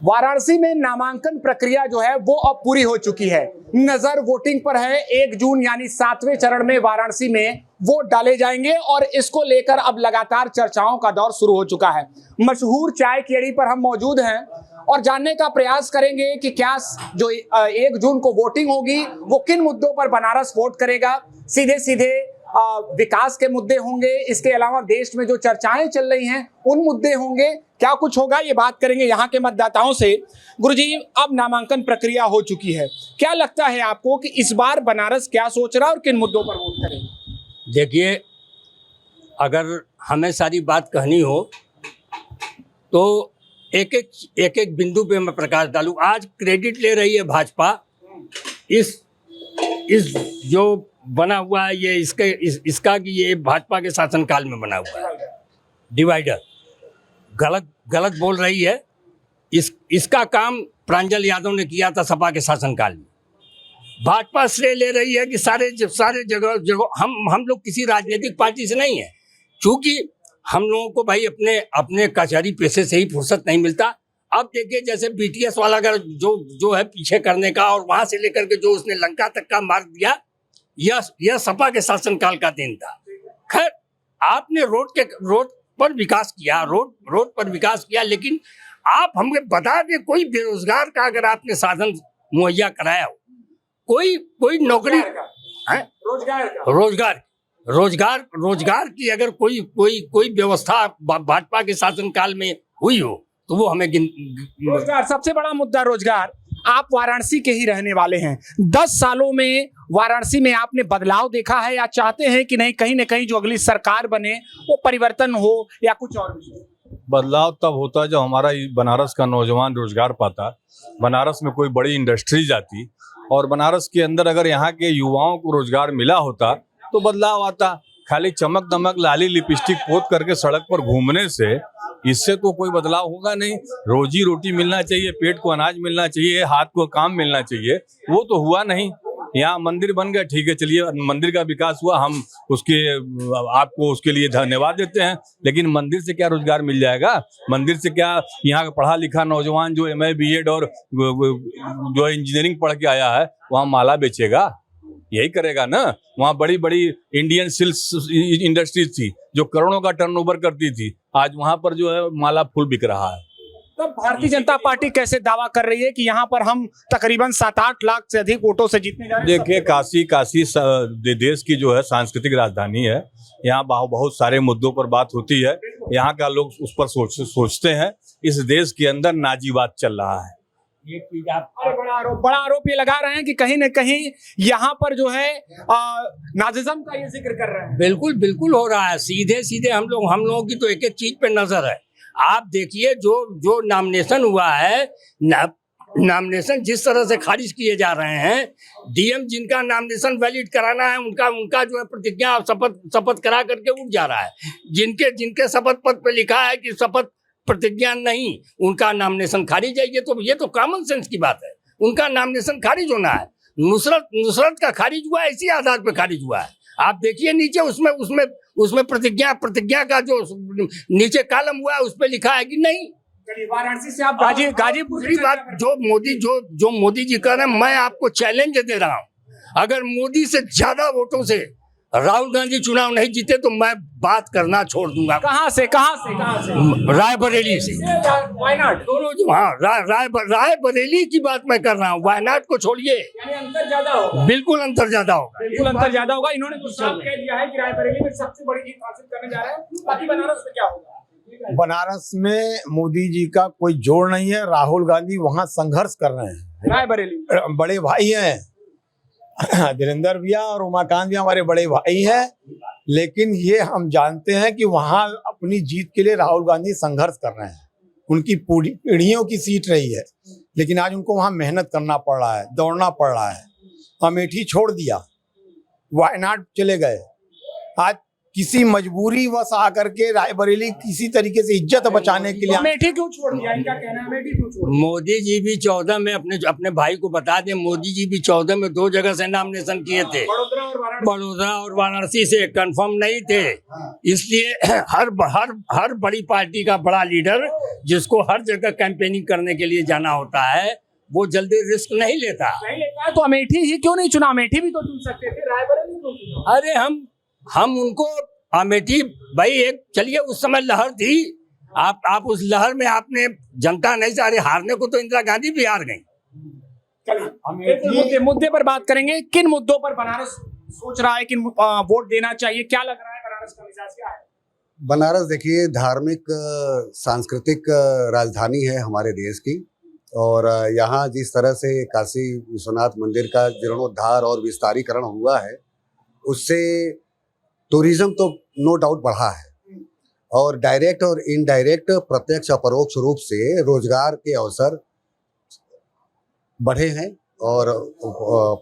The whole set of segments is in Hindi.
वाराणसी में नामांकन प्रक्रिया जो है वो अब पूरी हो चुकी है। नजर वोटिंग पर है। 1 जून यानी 7वें चरण में वाराणसी में वोट डाले जाएंगे और इसको लेकर अब लगातार चर्चाओं का दौर शुरू हो चुका है। मशहूर चाय की अड्डे पर हम मौजूद हैं और जानने का प्रयास करेंगे कि क्या जो 1 जून को वोटिंग होगी वो किन मुद्दों पर बनारस वोट करेगा। सीधे सीधे विकास के मुद्दे होंगे, इसके अलावा देश में जो चर्चाएं चल रही हैं उन मुद्दे होंगे, क्या कुछ होगा ये बात करेंगे यहाँ के मतदाताओं से। गुरुजी, अब नामांकन प्रक्रिया हो चुकी है, क्या लगता है आपको कि इस बार बनारस क्या सोच रहा है और किन मुद्दों पर वोट करेंगे? देखिए, अगर हमें सारी बात कहनी हो तो एक एक बिंदु पे मैं प्रकाश डालूं। आज क्रेडिट ले रही है भाजपा, इस जो बना हुआ है ये इसका कि ये भाजपा के शासनकाल में बना हुआ है डिवाइडर, गलत बोल रही है। इसका काम प्रांजल यादव ने किया था सपा के शासनकाल में। भाजपा श्रेय ले रही है कि सारे जगह हम लोग किसी राजनीतिक पार्टी से नहीं है, क्योंकि हम लोगों को भाई अपने कचहरी पेशे से ही फुर्सत नहीं मिलता। अब देखिए, जैसे बीटीएस वाला अगर जो है पीछे करने का और वहां से लेकर के जो उसने लंका तक का मार्ग दिया, यह सपा के शासनकाल का दिन था। खैर, आपने रोड पर विकास किया, लेकिन आप हमें बता दें कोई बेरोजगार का अगर आपने साधन मुहैया कराया हो, कोई नौकरी, रोजगार की अगर कोई व्यवस्था भाजपा के शासनकाल में हुई हो तो वो हमें रोजगार सबसे बड़ा मुद्दा रोजगार। आप वाराणसी के ही रहने वाले हैं, 10 सालों में वाराणसी में आपने बदलाव देखा है या चाहते हैं कि नहीं कहीं न कहीं जो अगली सरकार बने वो परिवर्तन हो या कुछ और भी? बदलाव तब होता है जब हमारा बनारस का नौजवान रोजगार पाता, बनारस में कोई बड़ी इंडस्ट्रीज आती और बनारस के अंदर अगर यहाँ के युवाओं को रोजगार मिला होता तो बदलाव आता। खाली चमक दमक लाली लिपस्टिक पोत करके सड़क पर घूमने से इससे तो कोई बदलाव होगा नहीं। रोजी रोटी मिलना चाहिए, पेट को अनाज मिलना चाहिए, हाथ को काम मिलना चाहिए, वो तो हुआ नहीं। यहाँ मंदिर बन गया, ठीक है, चलिए मंदिर का विकास हुआ, हम आपको उसके लिए धन्यवाद देते हैं, लेकिन मंदिर से क्या रोजगार मिल जाएगा? मंदिर से क्या यहाँ का पढ़ा लिखा नौजवान जो MA BEd और जो इंजीनियरिंग पढ़ के आया है वहाँ माला बेचेगा? यही करेगा ना। वहाँ बड़ी बड़ी इंडियन सिल्क इंडस्ट्रीज थी जो करोड़ों का टर्नओवर करती थी, आज वहाँ पर जो है माला फूल बिक रहा है। तो भारतीय जनता पार्टी कैसे दावा कर रही है कि यहाँ पर हम तकरीबन 7-8 लाख से अधिक वोटों से जीतने जा रहे हैं? देखिए, काशी देश की जो है सांस्कृतिक राजधानी है। यहाँ बहुत सारे मुद्दों पर बात होती है, यहाँ का लोग उस पर सोचते हैं। इस देश के अंदर नाजीवाद चल रहा है। ये चीज आप बड़ा आरोप ये लगा रहे हैं कि कहीं न कहीं यहाँ पर जो है नाजिज्म का ये जिक्र कर रहे हैं। बिल्कुल हो रहा है। सीधे हम लोगों की तो एक चीज पे नजर है। आप देखिए, जो नामिनेशन हुआ है, नामिनेशन जिस तरह से खारिज किए जा रहे हैं, DM जिनका नामिनेशन वैलिड कराना है उनका जो है प्रतिज्ञा शपथ करा करके उठ जा रहा है। जिनके शपथ पत्र पे लिखा है कि शपथ प्रतिज्ञा नहीं, उनका नामिनेशन खारिज है। ये तो कॉमन सेंस की बात है। उनका नामिनेशन खारिज होना है। नुसरत का खारिज हुआ है, इसी आधार पर खारिज हुआ है। आप देखिए नीचे उसमें प्रतिज्ञा का जो नीचे कॉलम हुआ है उस पर लिखा है कि नहीं। वाराणसी से आप गाजीपुर दूसरी बात, जो मोदी जी कर रहे हैं, मैं आपको चैलेंज दे रहा हूँ, अगर मोदी से ज्यादा वोटों से राहुल गांधी चुनाव नहीं जीते तो मैं बात करना छोड़ दूंगा। कहाँ से? रायबरेली से। वायनाड दोनों, हाँ, रायबरेली की बात मैं कर रहा हूँ। वायनाड को छोड़िए, अंतर ज्यादा होगा। बिल्कुल अंतर ज्यादा होगा। इन्होंने तो साफ कह दिया है कि रायबरेली में सबसे बड़ी जीत हासिल करने जा रहे हैं। बाकी बनारस में क्या होगा? बनारस में मोदी जी का कोई जोड़ नहीं है। राहुल गांधी वहाँ संघर्ष कर रहे हैं। रायबरेली बड़े भाई हैं, धीरेन्द्र भैया और उमाकांत भी हमारे बड़े भाई हैं, लेकिन ये हम जानते हैं कि वहाँ अपनी जीत के लिए राहुल गांधी संघर्ष कर रहे हैं। उनकी पूरी पीढ़ियों की सीट रही है, लेकिन आज उनको वहाँ मेहनत करना पड़ रहा है, दौड़ना पड़ रहा है। अमेठी छोड़ दिया, वायनाड चले गए, आज किसी मजबूरी वश आकर के रायबरेली किसी तरीके से इज्जत बचाने के लिए अमेठी क्यों छोड़ दिया, इनका कहना है अमेठी क्यों छोड़ दिया? मोदी जी भी 14 में अपने भाई को बता दें, मोदी जी भी 14 में 2 जगह से नॉमिनेशन किए थे, बड़ोदरा और वाराणसी से कंफर्म नहीं थे। इसलिए हर बड़ी पार्टी का बड़ा लीडर जिसको हर जगह कैंपेनिंग करने के लिए जाना होता है, वो जल्दी रिस्क नहीं लेता। नहीं लेता है तो अमेठी ही क्यों नहीं चुना? अमेठी भी तो चुन सकते थे, रायबरेली क्यों चुना? अरे हम उनको अमेठी भाई, एक चलिए उस समय लहर थी, आप उस लहर में आपने जनता नहीं चाह रही हारने को, तो इंदिरा गांधी भी हार गई। मुद्दे पर बात करेंगे। किन मुद्दों पर बनारस सोच रहा है कि वोट देना चाहिए? क्या लग रहा है बनारस का मिजाज क्या है? बनारस देखिए धार्मिक सांस्कृतिक राजधानी है हमारे देश की, और यहाँ जिस तरह से काशी विश्वनाथ मंदिर का जीर्णोद्धार और विस्तारीकरण हुआ है, उससे टूरिज्म तो नो डाउट बढ़ा है, और डायरेक्ट और इनडायरेक्ट प्रत्यक्ष अपरोक्ष रूप से रोजगार के अवसर बढ़े हैं, और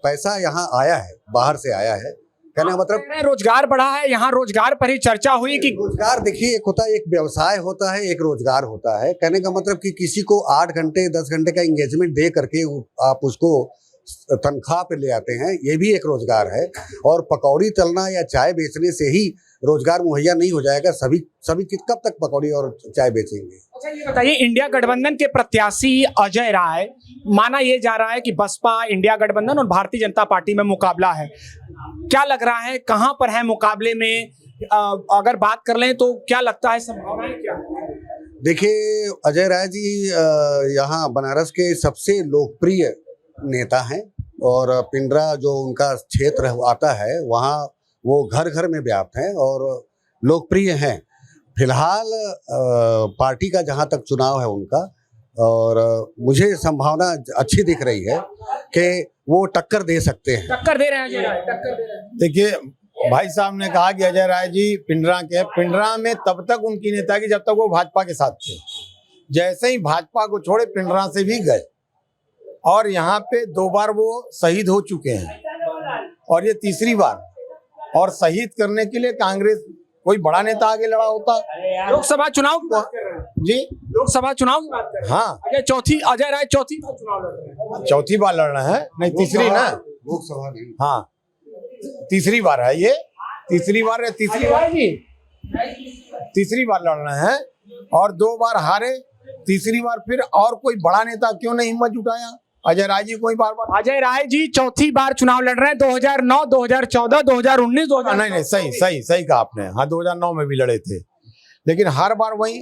पैसा यहाँ आया है, बाहर से आया है। कहने का मतलब रोजगार बढ़ा है, यहाँ रोजगार पर ही चर्चा हुई कि रोजगार देखिए, एक होता है, एक व्यवसाय होता है, एक रोजगार होता है। कहने का मतलब कि किसी को 8 घंटे 10 घंटे का एंगेजमेंट दे करके आप उसको तनख्वाह पे ले आते हैं, ये भी एक रोजगार है। और पकौड़ी तलना या चाय बेचने से ही रोजगार मुहैया नहीं हो जाएगा। सभी कब तक पकौड़ी और चाय बेचेंगे? अच्छा ये बताइए, इंडिया गठबंधन के प्रत्याशी अजय राय, माना ये जा रहा है कि बसपा, इंडिया गठबंधन और भारतीय जनता पार्टी में मुकाबला है, क्या लग रहा है कहां पर है मुकाबले में? अगर बात कर लें तो क्या लगता है, संभावनाएं क्या है? देखिए अजय राय जी यहाँ बनारस के सबसे लोकप्रिय नेता हैं, और पिंडरा जो उनका क्षेत्र आता है, वहाँ वो घर घर में व्याप्त हैं और लोकप्रिय हैं। फिलहाल पार्टी का जहाँ तक चुनाव है उनका, और मुझे संभावना अच्छी दिख रही है कि वो टक्कर दे सकते हैं। टक्कर दे रहे हैं अजय राय, टक्कर दे रहे हैं। देखिए भाई साहब ने कहा कि अजय राय जी पिंडरा के, पिंडरा में तब तक उनकी नेतागिरी जब तक वो भाजपा के साथ थे। जैसे ही भाजपा को छोड़े पिंडरा से भी गए, और यहाँ पे 2 बार वो शहीद हो चुके हैं, और ये तीसरी बार। और शहीद करने के लिए कांग्रेस कोई बड़ा नेता आगे लड़ा होता। लोकसभा चुनाव की बात कर रहे हैं जी, लोकसभा चुनाव की बात कर रहे हैं। हाँ अजय राय चौथी बार चुनाव लड़ रहे हैं। चौथी बार लड़ रहे हैं, नहीं तीसरी ना, लोकसभा नहीं, हाँ तीसरी बार है ये, तीसरी बार है, तीसरी बार लड़ रहे हैं, और 2 बार हारे, तीसरी बार फिर। और कोई बड़ा नेता क्यों नहीं हिम्मत जुटाया? अजय राय जी कोई बार अजय राय जी चौथी बार चुनाव लड़ रहे हैं, 2009, 2014, 2019, 2000। नहीं सही कहा आपने। हाँ 2009 में भी लड़े थे, लेकिन हर बार वही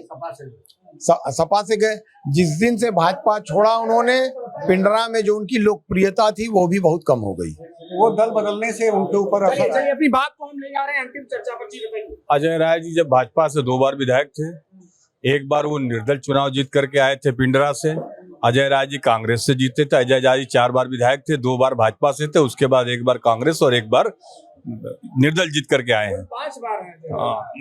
सपा से गए। जिस दिन से भाजपा छोड़ा उन्होंने, पिंडरा में जो उनकी लोकप्रियता थी वो भी बहुत कम हो गई। वो दल बदलने से उनके ऊपर असर चलिए अपनी बात को हम ले जा रहे हैं अंतिम चर्चा पर। जी बताइए। अजय राय जी जब भाजपा से 2 बार विधायक थे, एक बार वो निर्दल चुनाव जीत करके आए थे पिंडरा से। अजय राय जी कांग्रेस से जीते थे। अजय राय जी 4 बार विधायक थे, 2 बार भाजपा से थे, उसके बाद 1 बार कांग्रेस और 1 बार निर्दल जीत करके आए हैं। 5 बार है।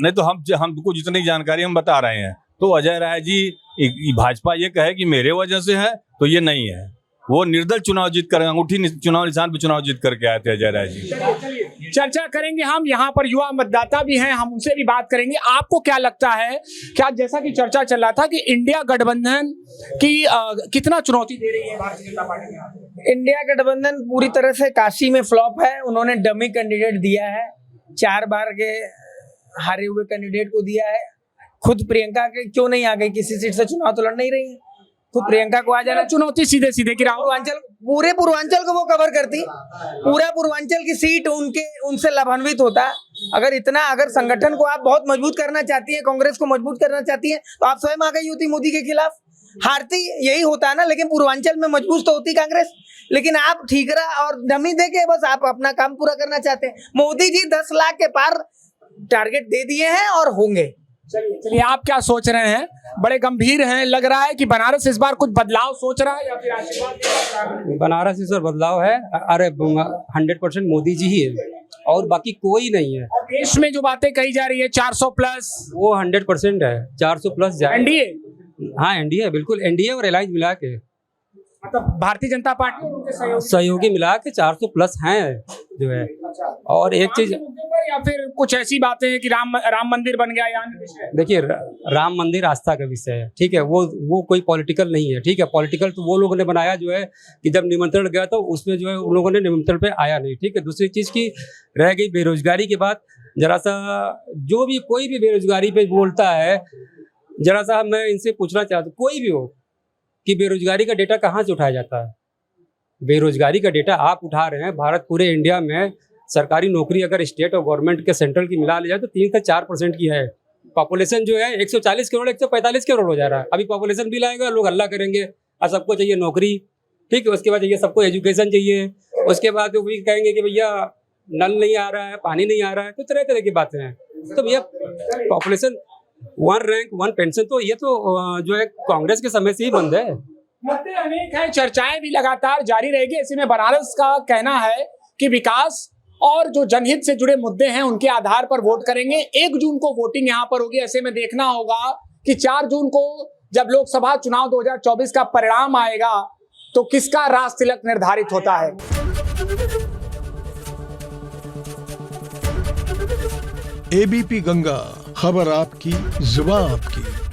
नहीं तो हमको जितनी जानकारी हम बता रहे हैं, तो अजय राय जी भाजपा ये कहे कि मेरे वजह से है, तो ये नहीं है। वो निर्दल चुनाव जीत कर, अंगूठी चुनाव निशान पे चुनाव जीत करके आए थे अजय राय जी। चलिए चर्चा करेंगे हम, यहाँ पर युवा मतदाता भी हैं, हम उनसे भी बात करेंगे। आपको क्या लगता है, क्या जैसा कि चर्चा चल रहा था कि इंडिया गठबंधन की कितना चुनौती दे रही है भारतीय जनता पार्टी? इंडिया गठबंधन पूरी तरह से काशी में फ्लॉप है। उन्होंने डमी कैंडिडेट दिया है, 4 बार के हारे हुए कैंडिडेट को दिया है। खुद प्रियंका के क्यों नहीं आ गई, किसी सीट से चुनाव तो लड़ नहीं रही है, खुद प्रियंका को आ जाना। चुनौती सीधे सीधे की पूर्वांचल, पूरे पूर्वांचल को वो कवर करती, पूरा पूर्वांचल की सीट उनसे लाभान्वित होता। अगर संगठन को आप बहुत मजबूत करना चाहती है, कांग्रेस को मजबूत करना चाहती है, तो आप स्वयं आ गई होती मोदी के खिलाफ। हारती यही होता है ना, लेकिन पूर्वांचल में मजबूत तो होती कांग्रेस। लेकिन आप ठीकरा और डमी दे के बस आप अपना काम पूरा करना चाहते हैं। मोदी जी 10 लाख के पार टारगेट दे दिए हैं और होंगे। चलिए आप क्या सोच रहे हैं? बड़े गंभीर हैं, लग रहा है कि बनारस इस बार कुछ बदलाव सोच रहा है या फिर आशीर्वाद? बनारस इस बार बदलाव है। अरे 100% मोदी जी ही है और बाकी कोई नहीं है। देश में जो बातें कही जा रही है 400 प्लस, वो 100% है, 400 प्लस जाए। एनडीए, हाँ एनडीए, बिल्कुल एनडीए और अलायंस मिला के। मतलब भारतीय जनता पार्टी और उनके सहयोगी मिला के 400 प्लस हैं जो है। और एक चीज या फिर कुछ ऐसी बातें हैं कि राम मंदिर बन गया या अन्य विषय? देखिए, राम मंदिर आस्था का विषय है, ठीक है, वो कोई पॉलिटिकल नहीं है, ठीक है। पॉलिटिकल तो वो लोगों ने बनाया जो है कि जब निमंत्रण गया तो उसमें जो है उन लोगों ने निमंत्रण पे आया नहीं, ठीक है। दूसरी चीज की रह गई बेरोजगारी की बात। जरा सा जो भी कोई भी बेरोजगारी पे बोलता है, जरा सा मैं इनसे पूछना चाहता हूँ, कोई भी हो, कि बेरोजगारी का डेटा कहाँ से उठाया जाता है? बेरोजगारी का डेटा आप उठा रहे हैं। भारत पूरे इंडिया में सरकारी नौकरी अगर स्टेट और गवर्नमेंट के सेंट्रल की मिला ली जाए तो 3 से 4% की है। पॉपुलेशन जो है 140 करोड़ 145 करोड़ हो जा रहा है। अभी पॉपुलेशन बिल आएगा, लोग हल्ला करेंगे, और सबको चाहिए नौकरी, ठीक है। उसके बाद चाहिए सबको एजुकेशन चाहिए, उसके बाद वो भी कहेंगे कि भैया नल नहीं आ रहा है, पानी नहीं आ रहा है, तो तरह तरह की बातें हैं। तो भैया पॉपुलेशन 1 रैंक 1 पेंशन, तो ये तो जो है कांग्रेस के समय से ही बंद है। मुद्दे अनेक हैं, चर्चाएं भी लगातार जारी रहेगी। ऐसे में बनारस का कहना है कि विकास और जो जनहित से जुड़े मुद्दे हैं उनके आधार पर वोट करेंगे। 1 जून को वोटिंग यहां पर होगी। ऐसे में देखना होगा कि 4 जून को जब लोकसभा चुनाव 2024 का परिणाम आएगा तो किसका राज तिलक निर्धारित होता है। एबीपी गंगा, खबर आपकी, जुबान आपकी।